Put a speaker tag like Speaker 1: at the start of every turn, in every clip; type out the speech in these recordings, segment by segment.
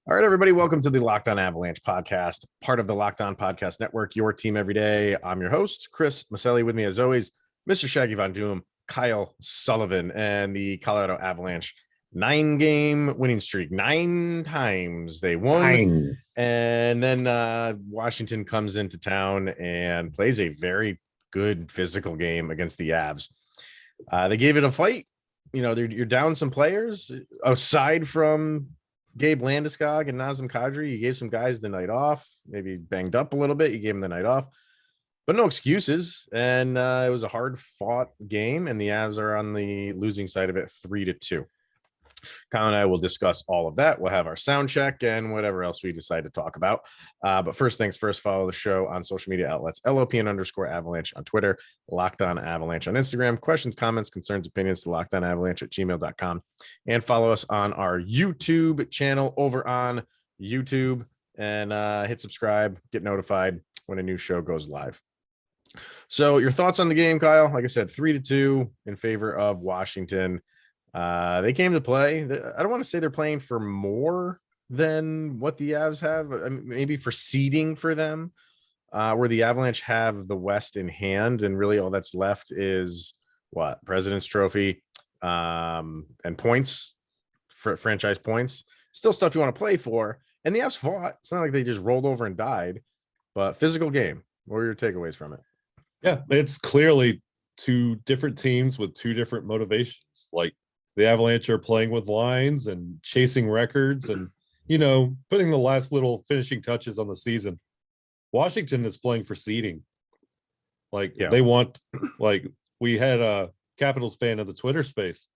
Speaker 1: All right, everybody, welcome to the Locked On Avalanche podcast, part of the Locked On Podcast Network, your team every day. I'm your host, Chris Maselli. With me, as always, Mr. Shaggy Von Doom, Kyle Sullivan, and the Colorado Avalanche 9-game winning streak. 9 times they won.
Speaker 2: 9.
Speaker 1: And then Washington comes into town and plays a very good physical game against the Avs. They gave it a fight. You know, you're down some players aside from Gabe Landeskog and Nazem Kadri. You gave some guys the night off, maybe banged up a little bit. You gave them the night off, but no excuses. And it was a hard fought game, and the Avs are on the losing side of it 3-2. Kyle and I will discuss all of that. We'll have our sound check and whatever else we decide to talk about. But first things first, follow the show on social media outlets, LOPN_Avalanche on Twitter, Locked On Avalanche on Instagram. Questions, comments, concerns, opinions to lockedonavalanche@gmail.com. And follow us on our YouTube channel over on YouTube and hit subscribe, get notified when a new show goes live. So your thoughts on the game, Kyle? Like I said, 3-2 in favor of Washington. They came to play. I don't want to say they're playing for more than what the Avs have. I mean, maybe for seeding for them, where the Avalanche have the West in hand, and really all that's left is what? President's Trophy and points, for franchise points. Still stuff you want to play for. And the Avs fought. It's not like they just rolled over and died, but physical game. What were your takeaways from it?
Speaker 2: Yeah, it's clearly two different teams with two different motivations. Like, the Avalanche are playing with lines and chasing records and, putting the last little finishing touches on the season. Washington is playing for seeding. They want, we had a Capitals fan of the Twitter space.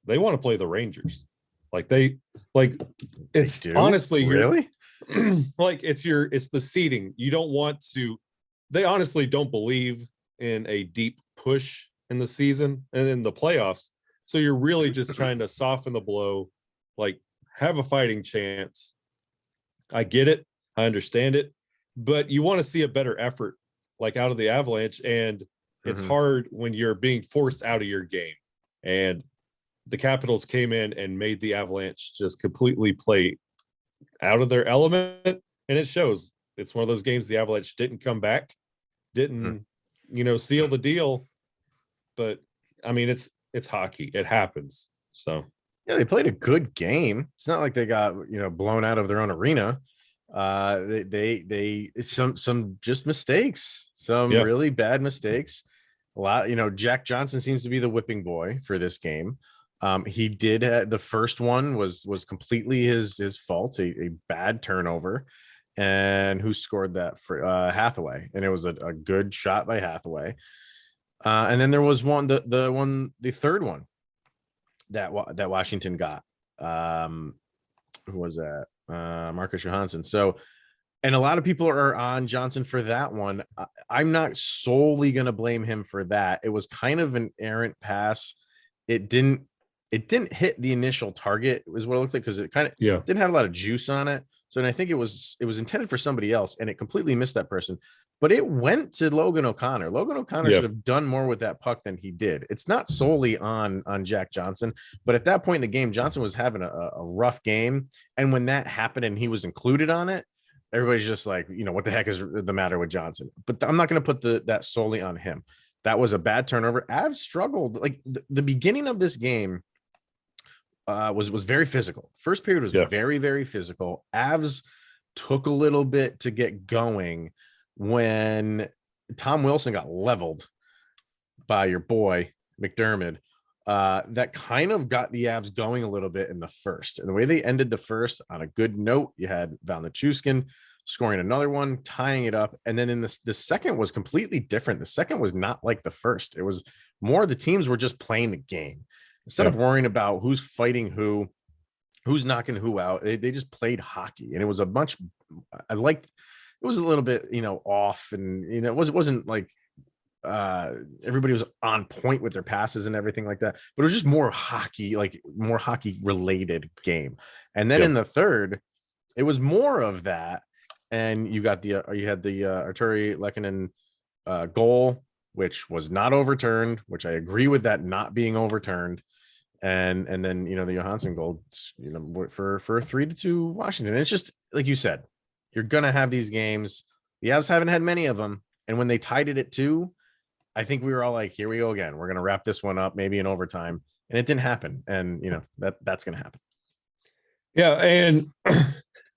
Speaker 2: They want to play the Rangers. It's honestly,
Speaker 1: really
Speaker 2: it's the seeding. You don't want to, they honestly don't believe in a deep push in the season and in the playoffs. So you're really just trying to soften the blow, have a fighting chance. I get it. I understand it. But you want to see a better effort, out of the Avalanche. And it's hard when you're being forced out of your game. And the Capitals came in and made the Avalanche just completely play out of their element. And it shows. It's one of those games the Avalanche didn't come back, didn't, seal the deal. But, I mean, it's hockey. It happens. So
Speaker 1: yeah, they played a good game. It's not like they got blown out of their own arena. They some just mistakes, some really bad mistakes. A lot. Jack Johnson seems to be the whipping boy for this game. He did the first one was completely his fault, a bad turnover. And who scored that for Hathaway? And it was a good shot by Hathaway. And then there was the third one that Washington got. Who was that? Marcus Johansson. So, and a lot of people are on Johnson for that one. I'm not solely going to blame him for that. It was kind of an errant pass. It didn't hit the initial target, is what it looked like, because it kind of didn't have a lot of juice on it. So, and I think it was intended for somebody else, and it completely missed that person. But it went to Logan O'Connor. Logan O'Connor should have done more with that puck than he did. It's not solely on Jack Johnson, but at that point in the game, Johnson was having a rough game. And when that happened and he was included on it, everybody's just like, what the heck is the matter with Johnson? But I'm not going to put that solely on him. That was a bad turnover. Avs struggled. Like the beginning of this game was very physical. First period was very, very physical. Avs took a little bit to get going when Tom Wilson got leveled by your boy McDermott. That kind of got the Avs going a little bit in the first. And the way they ended the first on a good note, you had Val Nichushkin scoring another one, tying it up. And then in the second was completely different. The second was not like the first. It was more the teams were just playing the game. Instead of worrying about who's fighting who's knocking who out, they just played hockey. And it was it was a little bit, off, and it wasn't like everybody was on point with their passes and everything like that, but it was just more hockey related game. And then in the third, it was more of that, and you had the Arturi Lehkonen goal, which was not overturned, which I agree with that not being overturned. and then the Johansson goal, for a 3-2 Washington. And it's just like you said, you're gonna have these games. The Avs haven't had many of them, and when they tied it at 2, I think we were all like, here we go again. We're gonna wrap this one up, maybe in overtime, and it didn't happen. And that's gonna happen.
Speaker 2: Yeah, and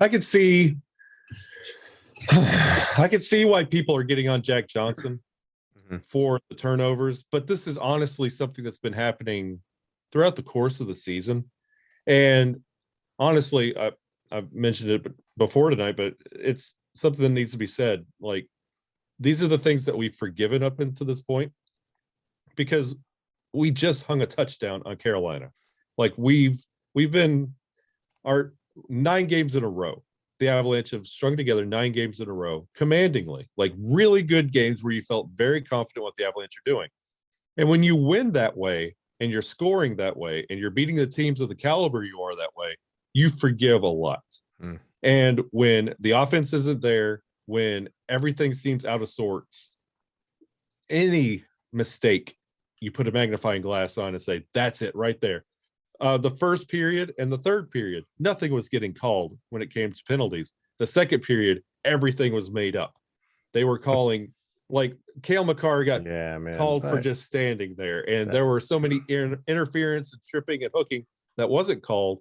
Speaker 2: I could see why people are getting on Jack Johnson for the turnovers, but this is honestly something that's been happening throughout the course of the season. And honestly, I've mentioned it before tonight, but it's something that needs to be said. Like, these are the things that we've forgiven up until this point, because we just hung a touchdown on Carolina. Like, we've been our 9 games in a row. The Avalanche have strung together 9 games in a row, commandingly, like really good games where you felt very confident what the Avalanche are doing. And when you win that way, and you're scoring that way, and you're beating the teams of the caliber you are that way, you forgive a lot. And when the offense isn't there, when everything seems out of sorts, any mistake, you put a magnifying glass on and say, that's it right there. The first period and the third period, nothing was getting called when it came to penalties. The second period, everything was made up. They were calling, like, Cale Makar got called for just standing there, and there were so many interference and tripping and hooking that wasn't called,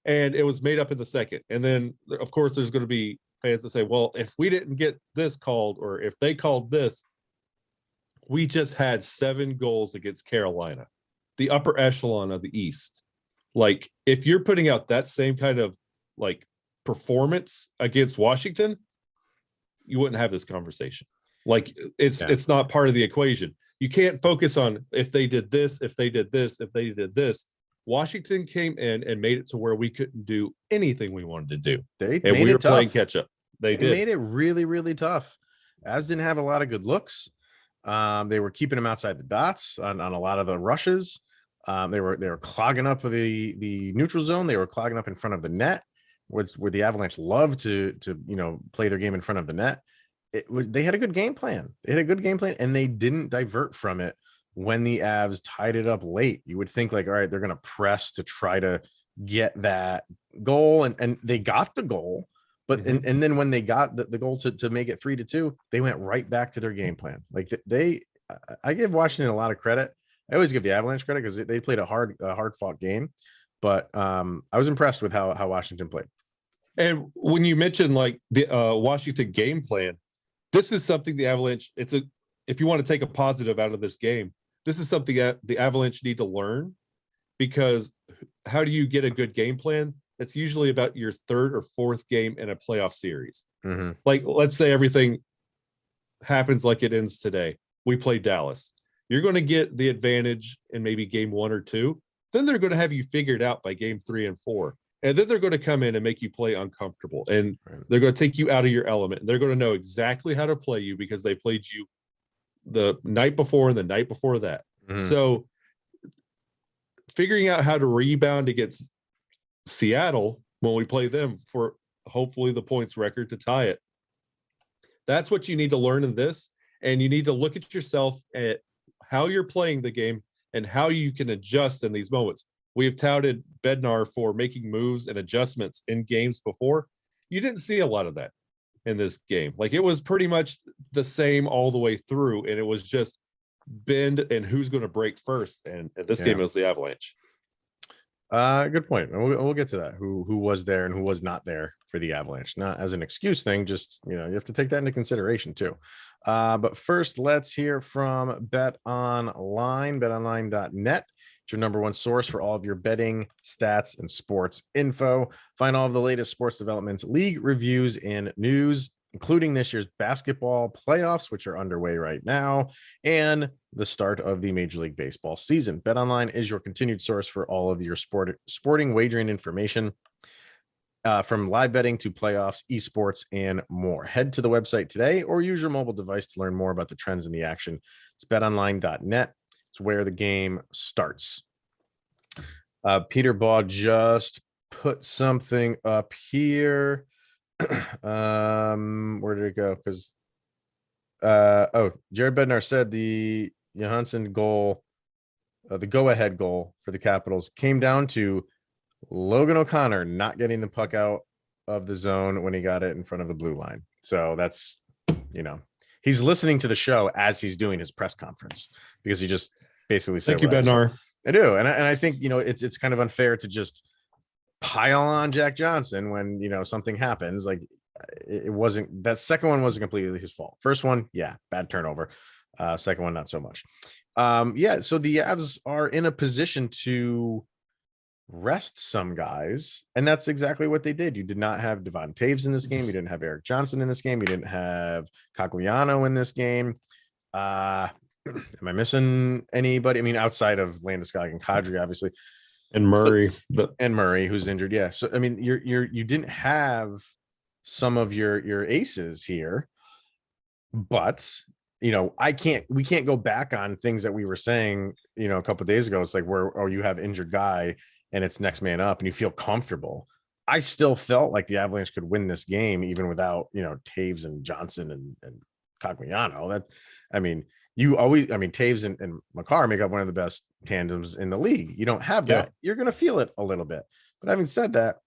Speaker 2: and it was made up in the second. And then, of course, there's going to be fans that say, well, if we didn't get this called, or if they called this, we just had 7 goals against Carolina, the upper echelon of the East. Like, if you're putting out that same kind of like performance against Washington, you wouldn't have this conversation. Like, it's not part of the equation. You can't focus on if they did this, if they did this, if they did this. Washington came in and made it to where we couldn't do anything we wanted to do. And we were playing catch up. They
Speaker 1: made it really, really tough. Avs didn't have a lot of good looks. They were keeping them outside the dots on a lot of the rushes. They were clogging up the neutral zone. They were clogging up in front of the net, where the Avalanche love to play their game in front of the net. They had a good game plan. And they didn't divert from it when the Avs tied it up late. You would think, like, all right, they're going to press to try to get that goal, and they got the goal. But and then when they got the goal to make it 3-2, they went right back to their game plan. Like, I give Washington a lot of credit. I always give the Avalanche credit because they played a hard fought game, but I was impressed with how Washington played.
Speaker 2: And when you mentioned like the Washington game plan, this is something the Avalanche, if you want to take a positive out of this game, this is something that the Avalanche need to learn, because how do you get a good game plan? It's usually about your 3rd or 4th game in a playoff series. Like, let's say everything happens like it ends today. We play Dallas. You're going to get the advantage in maybe game 1 or 2. Then they're going to have you figured out by game 3 and 4. And then they're going to come in and make you play uncomfortable. And they're going to take you out of your element. They're going to know exactly how to play you because they played you the night before and the night before that. So figuring out how to rebound against Seattle when we play them for hopefully the points record to tie it, that's what you need to learn in this. And you need to look at yourself at how you're playing the game and how you can adjust in these moments. We have touted Bednar for making moves and adjustments in games before. You didn't see a lot of that in this game. Like, it was pretty much the same all the way through, and it was just bend and who's going to break first. And at this game, it was the Avalanche.
Speaker 1: Good point. And we'll get to that. Who was there and who was not there for the Avalanche? Not as an excuse thing, just you have to take that into consideration too. But first, let's hear from Bet Online. BetOnline.net. It's your number one source for all of your betting, stats, and sports info. Find all of the latest sports developments, league reviews, and news, including this year's basketball playoffs, which are underway right now, and the start of the Major League Baseball season. BetOnline is your continued source for all of your sporting wagering information, from live betting to playoffs, esports, and more. Head to the website today or use your mobile device to learn more about the trends in the action. It's betonline.net. It's where the game starts. Peter Baugh just put something up here. Where did it go? Because Jared Bednar said the Johansson goal the go-ahead goal for the Capitals came down to Logan O'Connor not getting the puck out of the zone when he got it in front of the blue line. So that's, he's listening to the show as he's doing his press conference, because he just basically said,
Speaker 2: Thank you, Bednar.
Speaker 1: I do. And I think, it's kind of unfair to just pile on Jack Johnson when, something happens. Like, it wasn't, that second one wasn't completely his fault. First one, yeah, bad turnover. Second one, not so much. So the Avs are in a position to rest some guys, and that's exactly what they did. You did not have Devon Taves in this game. You didn't have Erik Johnson in this game. You didn't have Cogliano in this game. Am I missing anybody? I mean, outside of Landeskog and Kadri, obviously,
Speaker 2: and Murray,
Speaker 1: and Murray, who's injured. Yeah. So I mean, you didn't have some of your aces here, but we can't go back on things that we were saying, a couple of days ago. It's like you have injured guy and it's next man up and you feel comfortable. I still felt like the Avalanche could win this game even without, Taves and Johnson and Cogliano. Taves and Makar make up one of the best tandems in the league. You don't have that. Yeah. You're going to feel it a little bit. But having said that,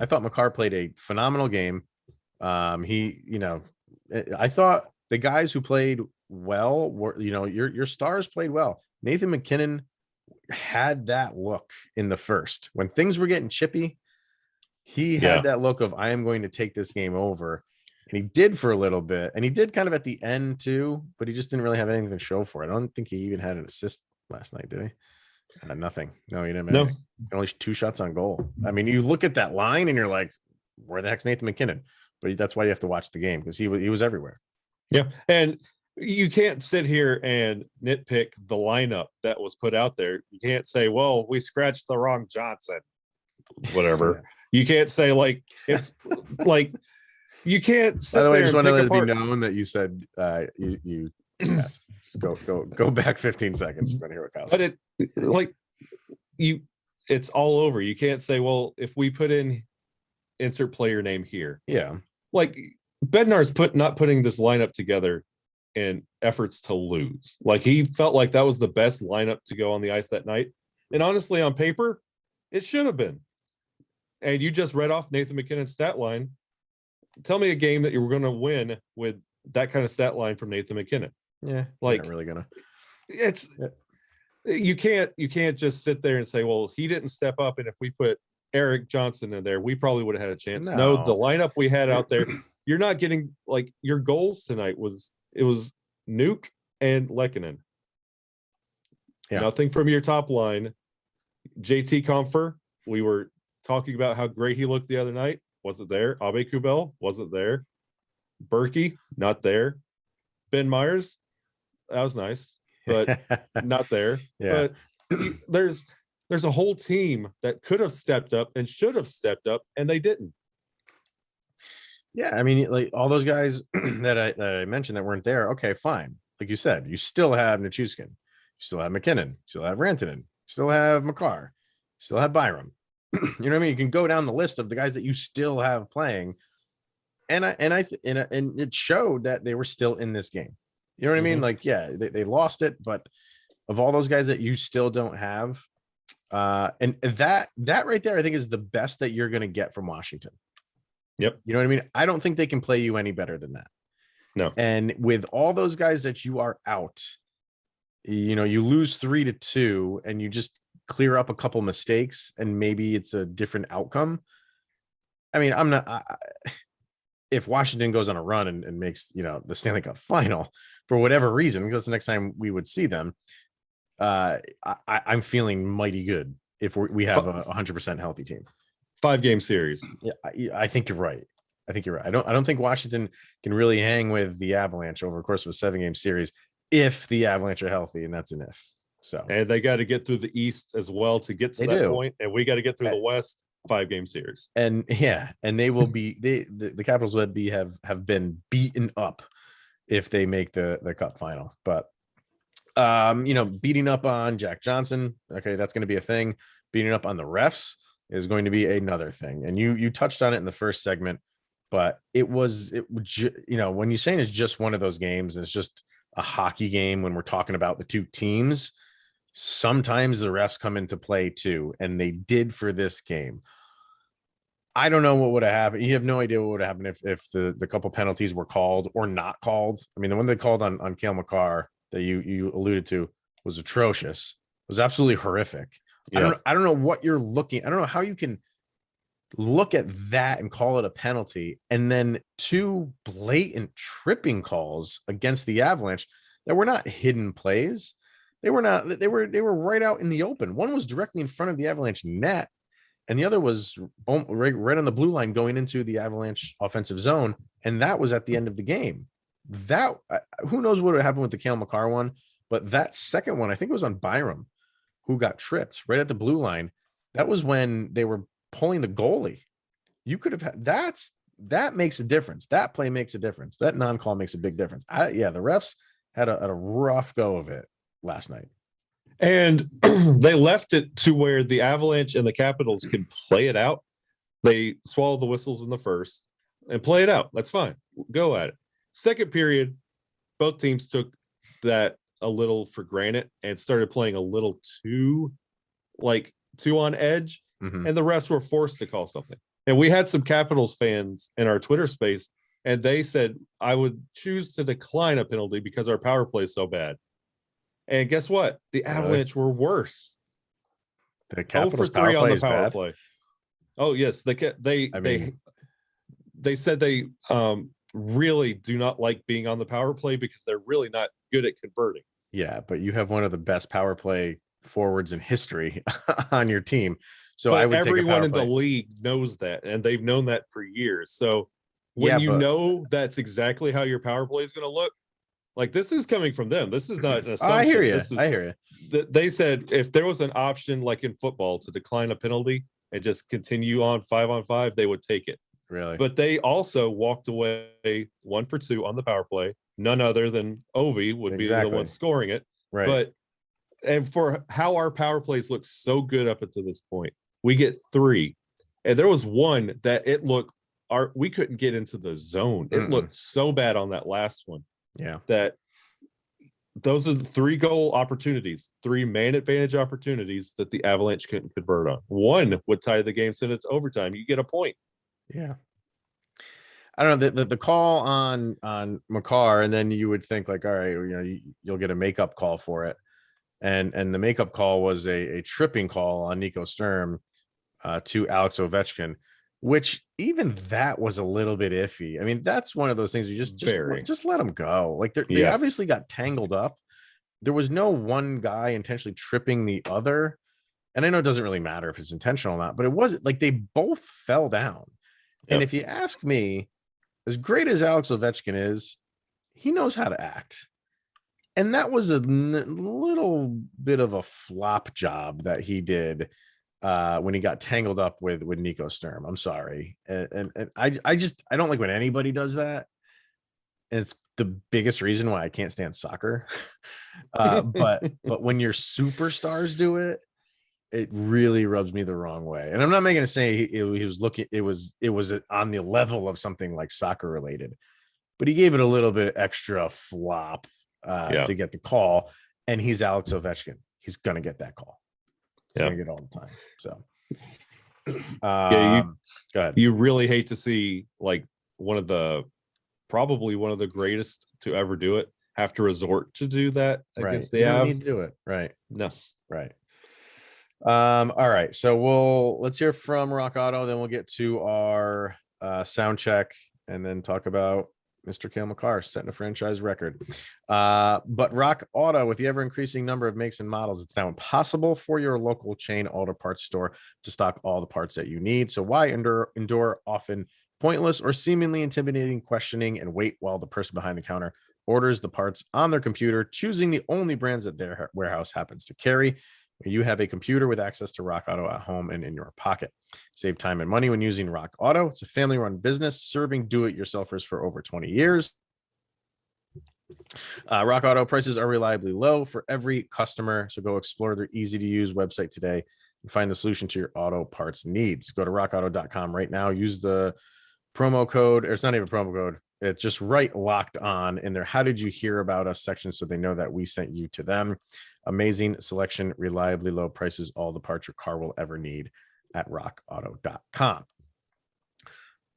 Speaker 1: I thought Makar played a phenomenal game. I thought the guys who played well were, your stars played well. Nathan MacKinnon had that look in the first when things were getting chippy. He had that look of, I am going to take this game over. And he did for a little bit. And he did kind of at the end too, but he just didn't really have anything to show for it. I don't think he even had an assist last night, did he? Nothing. No, he didn't. No. Only 2 shots on goal. I mean, you look at that line and you're like, where the heck's Nathan MacKinnon? But that's why you have to watch the game, because he was everywhere.
Speaker 2: Yeah. And you can't sit here and nitpick the lineup that was put out there. You can't say, well, we scratched the wrong Johnson, whatever. Yeah. You can't say you can't sit.
Speaker 1: By the way,
Speaker 2: I
Speaker 1: just want to let it be known that you said you yes. Go back 15 seconds. I'm gonna hear what Kyle said.
Speaker 2: But it's all over. You can't say, well, if we put in insert player name here.
Speaker 1: Yeah.
Speaker 2: Like Bednar's not putting this lineup together in efforts to lose. Like, he felt like that was the best lineup to go on the ice that night. And honestly, on paper, it should have been. And you just read off Nathan MacKinnon's stat line. Tell me a game that you were going to win with that kind of stat line from Nathan MacKinnon.
Speaker 1: Yeah,
Speaker 2: like
Speaker 1: not really gonna.
Speaker 2: It's you can't just sit there and say, well, he didn't step up, and if we put Erik Johnson in there, we probably would have had a chance. No, the lineup we had out there, you're not getting, like, your goals tonight was Nuke and Lehkonen. Yeah. Nothing from your top line. JT Compher, we were talking about how great he looked the other night. Wasn't there. Abe Kubel wasn't there. Berkey, not there. Ben Myers, that was nice, but not there. Yeah. But there's a whole team that could have stepped up and should have stepped up, and they didn't.
Speaker 1: Yeah, I mean, like, all those guys that I mentioned that weren't there. Okay, fine. Like you said, you still have Nichushkin, you still have MacKinnon, you still have Rantanen, you still have Makar, you still have Byram. You know what I mean? You can go down the list of the guys that you still have playing, and it showed that they were still in this game. You know what I mean? Like, yeah, they lost it, but of all those guys that you still don't have, and that right there, I think, is the best that you're going to get from Washington.
Speaker 2: Yep.
Speaker 1: You know what I mean? I don't think they can play you any better than that.
Speaker 2: No.
Speaker 1: And with all those guys that you are out, you lose 3-2 and you just clear up a couple mistakes and maybe it's a different outcome. I mean, if Washington goes on a run and makes, the Stanley Cup final for whatever reason, because that's the next time we would see them, I'm feeling mighty good if we have a 100% healthy team.
Speaker 2: 5-game series.
Speaker 1: Yeah, I think you're right. I don't think Washington can really hang with the Avalanche over the course of a 7-game series if the Avalanche are healthy, and that's an if. So, and
Speaker 2: they got to get through the East as well to get to that point, and we got to get through the West. 5-game series.
Speaker 1: And they will be the Capitals would have been beaten up if they make the Cup final. But beating up on Jack Johnson, okay, that's going to be a thing. Beating up on the refs is going to be another thing. And you touched on it in the first segment, but when you're saying it's just one of those games, and it's just a hockey game when we're talking about the two teams, Sometimes the refs come into play too, and they did for this game. I don't know what would have happened. You have no idea what would have happened if the couple penalties were called or not called. I mean, the one they called on Cale Makar that you alluded to was atrocious. It was absolutely horrific.
Speaker 2: Yeah.
Speaker 1: I don't know what you're looking. I don't know how you can look at that and call it a penalty, and then two blatant tripping calls against the Avalanche that were not hidden plays. They were not. They were right out in the open. One was directly in front of the Avalanche net, and the other was right on the blue line going into the Avalanche offensive zone, and that was at the end of the game. That who knows what would happen with the Cale Makar one, but that second one, I think it was on Byram, who got tripped right at the blue line. That was when they were pulling the goalie. You could have had that makes a difference. That play makes a difference. That non-call makes a big difference. The refs had a rough go of it last night.
Speaker 2: And they left it to where the Avalanche and the Capitals could play it out. They swallowed the whistles in the first and play it out. That's fine. Go at it. Second period, both teams took that a little for granted and started playing a little too on edge.
Speaker 1: Mm-hmm.
Speaker 2: And the refs were forced to call something. And we had some Capitals fans in our Twitter space, and they said, I would choose to decline a penalty because our power play is so bad. And guess what? The Avalanche were worse.
Speaker 1: The Capitals
Speaker 2: power 3
Speaker 1: on
Speaker 2: the power play. Oh yes, they said they really do not like being on the power play because they're really not good at converting.
Speaker 1: Yeah, but you have one of the best power play forwards in history on your team. So
Speaker 2: but
Speaker 1: I would
Speaker 2: everyone in
Speaker 1: the
Speaker 2: league knows that, and they've known that for years. So when know that's exactly how your power play is going to look, like this is coming from them. This is not an assumption.
Speaker 1: I hear you. I hear
Speaker 2: you. They said if there was an option, like in football, to decline a penalty and just continue on 5-on-5, they would take it.
Speaker 1: Really?
Speaker 2: But they also walked away 1 for 2 on the power play. None other than Ovi would be the one scoring it.
Speaker 1: Right.
Speaker 2: But and for how our power plays look so good up until this point, we get 3. And there was one that we couldn't get into the zone. It looked so bad on that last one.
Speaker 1: Yeah.
Speaker 2: That those are the 3 goal opportunities, 3 man advantage opportunities that the Avalanche couldn't convert on. One would tie the game, send it to overtime. You get a point.
Speaker 1: Yeah. I don't know the call on Makar, and then you would think like, all right, you'll get a makeup call for it. And the makeup call was a tripping call on Nico Sturm to Alex Ovechkin, which even that was a little bit iffy. I mean, that's one of those things you just let them go. Like they obviously got tangled up. There was no one guy intentionally tripping the other. And I know it doesn't really matter if it's intentional or not, but it wasn't like they both fell down. Yep. And if you ask me, as great as Alex Ovechkin is, he knows how to act. And that was a little bit of a flop job that he did when he got tangled up with Nico Sturm. I'm sorry. And I don't like when anybody does that. And it's the biggest reason why I can't stand soccer. But when your superstars do it, it really rubs me the wrong way. And I'm not making it say he was looking, it was on the level of something like soccer related, but he gave it a little bit extra flop to get the call. And he's Alex Ovechkin. He's going to get that call. He's going to get it all the time. So go ahead.
Speaker 2: You really hate to see like probably one of the greatest to ever do it have to resort to do that against the Avs.
Speaker 1: Don't need to do it. Right.
Speaker 2: No.
Speaker 1: Right. All right. So let's hear from Rock Auto, then we'll get to our sound check and then talk about Mr. Cale Makar setting a franchise record. But Rock Auto, with the ever-increasing number of makes and models, it's now impossible for your local chain auto parts store to stock all the parts that you need. So why endure often pointless or seemingly intimidating questioning and wait while the person behind the counter orders the parts on their computer, choosing the only brands that their warehouse happens to carry? You have a computer with access to Rock Auto at home and in your pocket. Save time and money when using Rock Auto. It's a family-run business serving do-it-yourselfers for over 20 years. Rock Auto prices are reliably low for every customer, so go explore their easy-to-use website today and find the solution to your auto parts needs. Go to rockauto.com right now. Use the promo code, or it's not even a promo code. It's just right locked on in there. How did you hear about us section so they know that we sent you to them? Amazing selection, reliably low prices, all the parts your car will ever need at rockauto.com.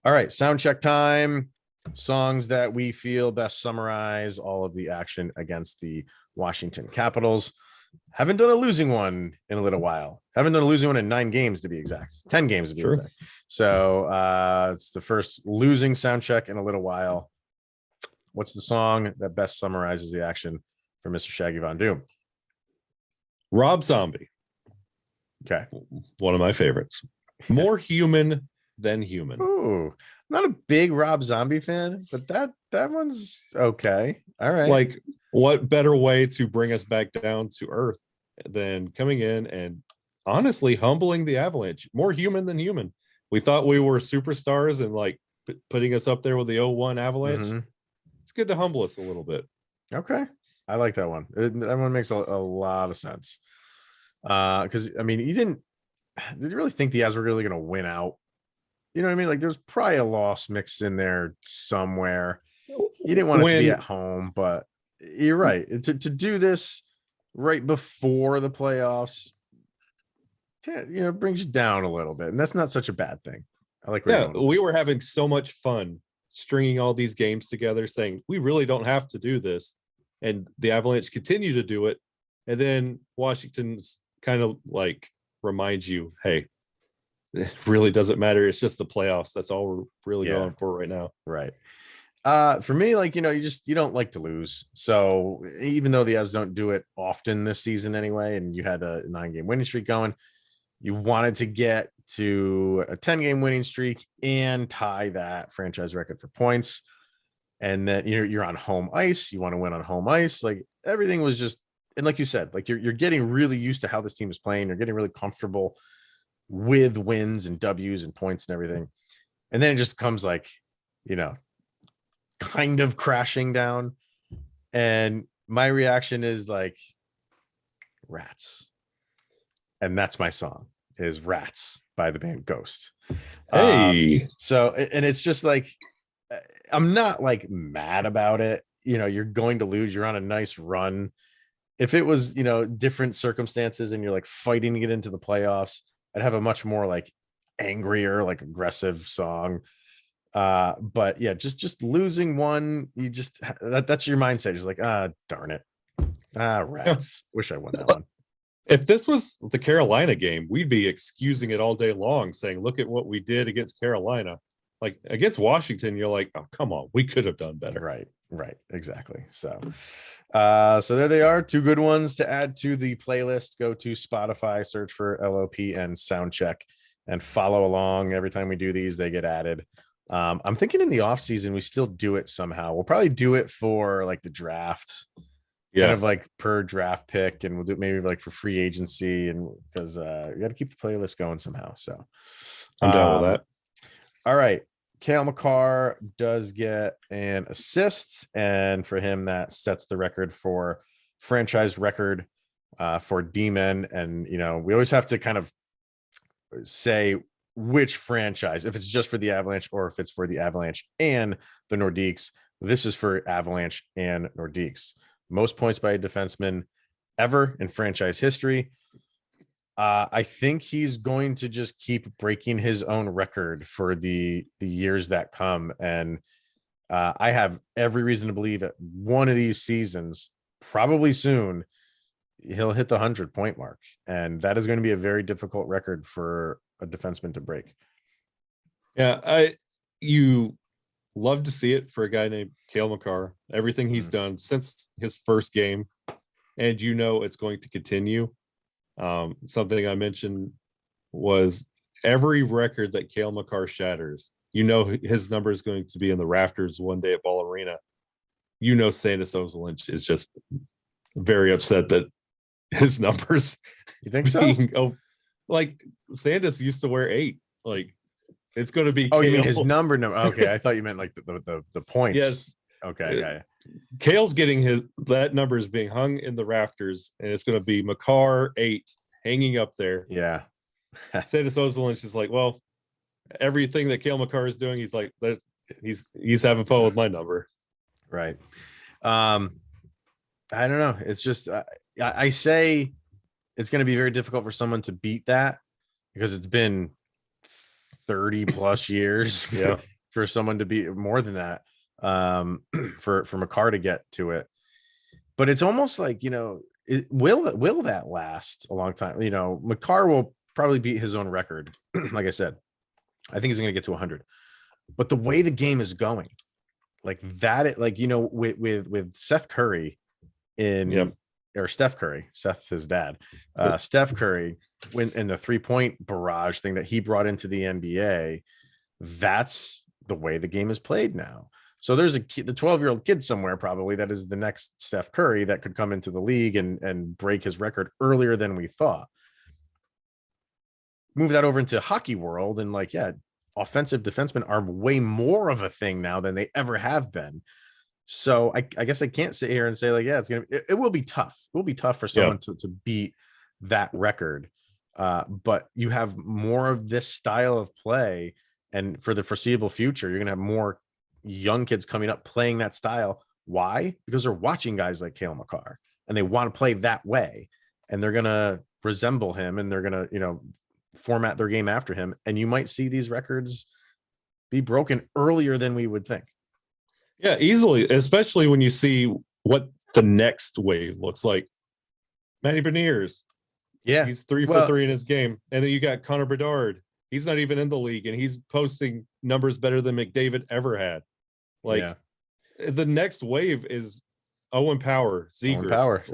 Speaker 1: All right, sound check time. Songs that we feel best summarize all of the action against the Washington Capitals. Haven't done a losing one in a little while. Haven't done a losing one in 9 games to be exact. 10 games to be exact. So it's the first losing sound check in a little while. What's the song that best summarizes the action for Mr. Shaggy Von Doom?
Speaker 2: Rob Zombie.
Speaker 1: Okay.
Speaker 2: One of my favorites. More human than human.
Speaker 1: Ooh, not a big Rob Zombie fan, but that one's okay. All right.
Speaker 2: Like, what better way to bring us back down to earth than coming in and honestly humbling the Avalanche? More human than human. We thought we were superstars and like putting us up there with the 01 Avalanche. Mm-hmm. It's good to humble us a little bit.
Speaker 1: Okay. I like that one. That one makes a lot of sense. Because I mean, did you really think the Avs were really going to win out? You know what I mean? Like, there's probably a loss mixed in there somewhere. You didn't want it to be at home, but you're right. To do this right before the playoffs, brings you down a little bit, and that's not such a bad thing. I like.
Speaker 2: Yeah, we were having so much fun stringing all these games together, saying we really don't have to do this, and the Avalanche continue to do it, and then Washington's kind of like reminds you, hey, it really doesn't matter. It's just the playoffs. That's all we're really going for right now.
Speaker 1: Right. For me, like, you don't like to lose. So even though the Avs don't do it often this season anyway, and you had a 9-game winning streak going, you wanted to get to a 10-game winning streak and tie that franchise record for points. And then you're on home ice. You want to win on home ice. Like, everything was just, and like you said, like you're getting really used to how this team is playing. You're getting really comfortable with wins and W's and points and everything. And then it just comes like, kind of crashing down. And my reaction is like, Rats. And that's my song, is Rats by the band Ghost.
Speaker 2: Hey.
Speaker 1: So, and it's just like, I'm not like mad about it. You're going to lose. You're on a nice run. If it was, different circumstances and you're like fighting to get into the playoffs, I'd have a much more like angrier, like aggressive song. But yeah, just losing one, you just that's your mindset. Just like, darn it. Rats. Wish I won that one.
Speaker 2: If this was the Carolina game, we'd be excusing it all day long, saying, look at what we did against Carolina. Like, against Washington, you're like, oh, come on, we could have done better.
Speaker 1: Right. Exactly. So there they are. 2 good ones to add to the playlist. Go to Spotify, search for LOP and Soundcheck, and follow along. Every time we do these, they get added. I'm thinking in the off season, we still do it somehow. We'll probably do it for like the draft, kind of like per draft pick, and we'll do it maybe like for free agency, and because we got to keep the playlist going somehow. So
Speaker 2: I'm down with that.
Speaker 1: All right. Cale Makar does get an assist, and for him, that sets the record for franchise record for D-men. And, we always have to kind of say which franchise, if it's just for the Avalanche or if it's for the Avalanche and the Nordiques. This is for Avalanche and Nordiques. Most points by a defenseman ever in franchise history. I think he's going to just keep breaking his own record for the years that come. And I have every reason to believe that one of these seasons, probably soon, he'll hit the 100-point mark. And that is going to be a very difficult record for a defenseman to break.
Speaker 2: Yeah, you love to see it for a guy named Cale Makar. Everything he's done since his first game, and it's going to continue. Something I mentioned was every record that Cale Makar shatters, his number is going to be in the rafters one day at Ball Arena. Sandis Ozolinsh is just very upset that his numbers.
Speaker 1: You think so?
Speaker 2: Like, Sandis used to wear 8. Like, it's going to be.
Speaker 1: Oh, Cale. You mean his number? Okay, I thought you meant like the points.
Speaker 2: Yes.
Speaker 1: Okay. Yeah.
Speaker 2: Cale's getting that number is being hung in the rafters, and it's going to be Makar 8 hanging up there.
Speaker 1: Yeah.
Speaker 2: Sandis Ozolinsh is like, well, everything that Cale Makar is doing, he's like, he's having fun with my number.
Speaker 1: Right. I don't know. It's just I say it's going to be very difficult for someone to beat that because it's been 30 plus years for someone to be more than that, for Makar to get to it. But it's almost like, will that last a long time? Makar will probably beat his own record. Like I said, I think he's going to get to 100. But the way the game is going, like that, with Seth Curry or Steph Curry, Seth's his dad, Steph Curry, when in the 3-point barrage thing that he brought into the NBA, that's the way the game is played now. So there's the 12-year-old kid somewhere probably that is the next Steph Curry that could come into the league and break his record earlier than we thought. Move that over into hockey world, and offensive defensemen are way more of a thing now than they ever have been. So I guess I can't sit here and say it will be tough. It will be tough for someone to beat that record. But you have more of this style of play, and for the foreseeable future, you're going to have more young kids coming up playing that style. Why? Because they're watching guys like Cale Makar and they want to play that way, and they're going to resemble him, and they're going to, format their game after him. And you might see these records be broken earlier than we would think.
Speaker 2: Yeah, easily, especially when you see what the next wave looks like. Matty Beniers.
Speaker 1: Yeah.
Speaker 2: He's 3 for 3 in his game. And then you got Connor Bedard. He's not even in the league, and he's posting numbers better than McDavid ever had. The next wave is Owen Power, Zegers.
Speaker 1: Owen Power.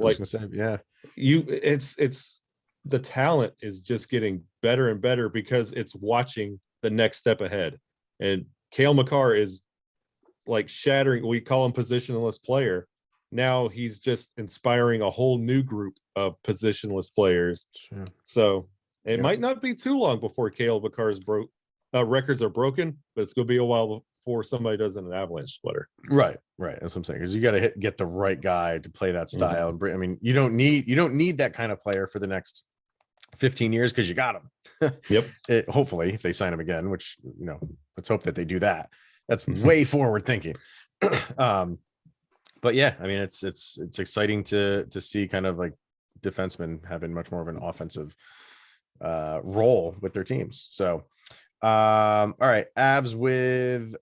Speaker 2: It's the talent is just getting better and better because it's watching the next step ahead. And Cale Makar is shattering. We call him positionless player. Now he's just inspiring a whole new group of positionless players.
Speaker 1: Sure.
Speaker 2: So it might not be too long before Cale Makar's records are broken, but it's going to be a while before somebody does an Avalanche splitter.
Speaker 1: Right. That's what I'm saying. Because you got to get the right guy to play that style. Mm-hmm. I mean, you don't need that kind of player for the next 15 years because you got him.
Speaker 2: Yep.
Speaker 1: Hopefully, if they sign him again, which let's hope that they do that. That's way forward thinking. But yeah, I mean, it's exciting to see kind of like defensemen having much more of an offensive role with their teams. So, all right, Avs with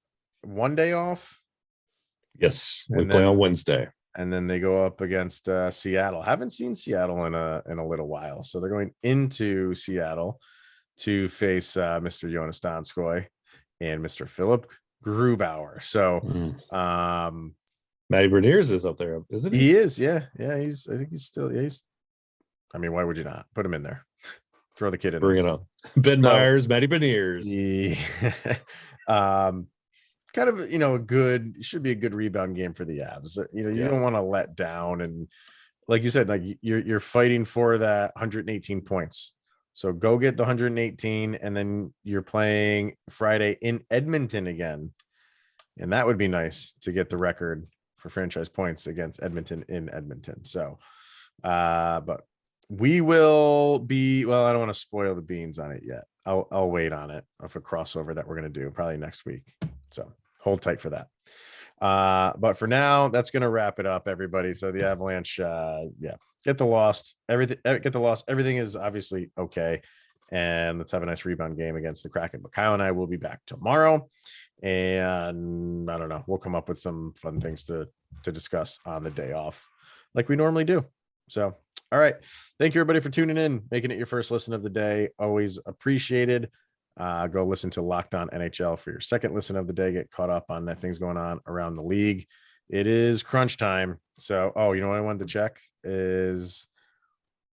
Speaker 1: 1 day off.
Speaker 2: Yes, we play on Wednesday,
Speaker 1: and then they go up against Seattle. Haven't seen Seattle in a little while, so they're going into Seattle to face Mr. Jonas Donskoy and Mr. Philip Grubauer. So,
Speaker 2: Matty Beniers is up there, isn't he?
Speaker 1: He is, yeah. I think he's still. Yeah, I mean, why would you not put him in there? Throw the kid in.
Speaker 2: Bring it on. Ben Myers, Matty Beniers.
Speaker 1: Yeah. Kind of, should be a good rebound game for the Avs. You don't want to let down, and like you said, like you're fighting for that 118 points. So go get the 118, and then you're playing Friday in Edmonton again, and that would be nice to get the record for franchise points against Edmonton in Edmonton. So, but we will be. Well, I don't want to spoil the beans on it yet. I'll wait on it of a crossover that we're going to do probably next week. So hold tight for that. But for now, that's going to wrap it up, everybody. So the Avalanche, get the loss. Everything is obviously okay. And let's have a nice rebound game against the Kraken. But Kyle and I will be back tomorrow. And I don't know, we'll come up with some fun things to discuss on the day off like we normally do. So, all right. Thank you, everybody, for tuning in, making it your first listen of the day. Always appreciated. Go listen to Locked On NHL for your second listen of the day. Get caught up on that things going on around the league. It is crunch time. So, what I wanted to check is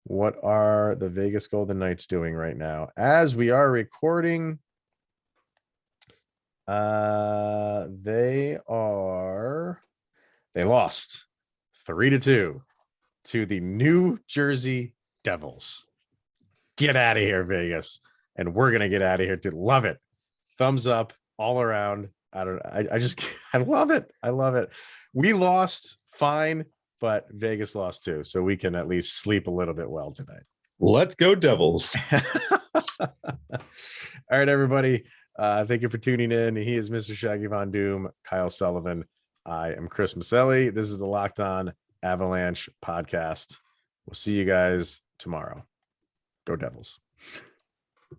Speaker 1: what are the Vegas Golden Knights doing right now as we are recording? They lost 3-2 to the New Jersey Devils. Get out of here, Vegas. And we're going to get out of here too. Love it. Thumbs up all around. I love it. I love it. We lost fine, but Vegas lost too. So we can at least sleep a little bit well tonight.
Speaker 2: Let's go Devils.
Speaker 1: All right, everybody. Thank you for tuning in. He is Mr. Shaggy Von Doom, Kyle Sullivan. I am Chris Maselli. This is the Locked On Avalanche podcast. We'll see you guys tomorrow. Go Devils.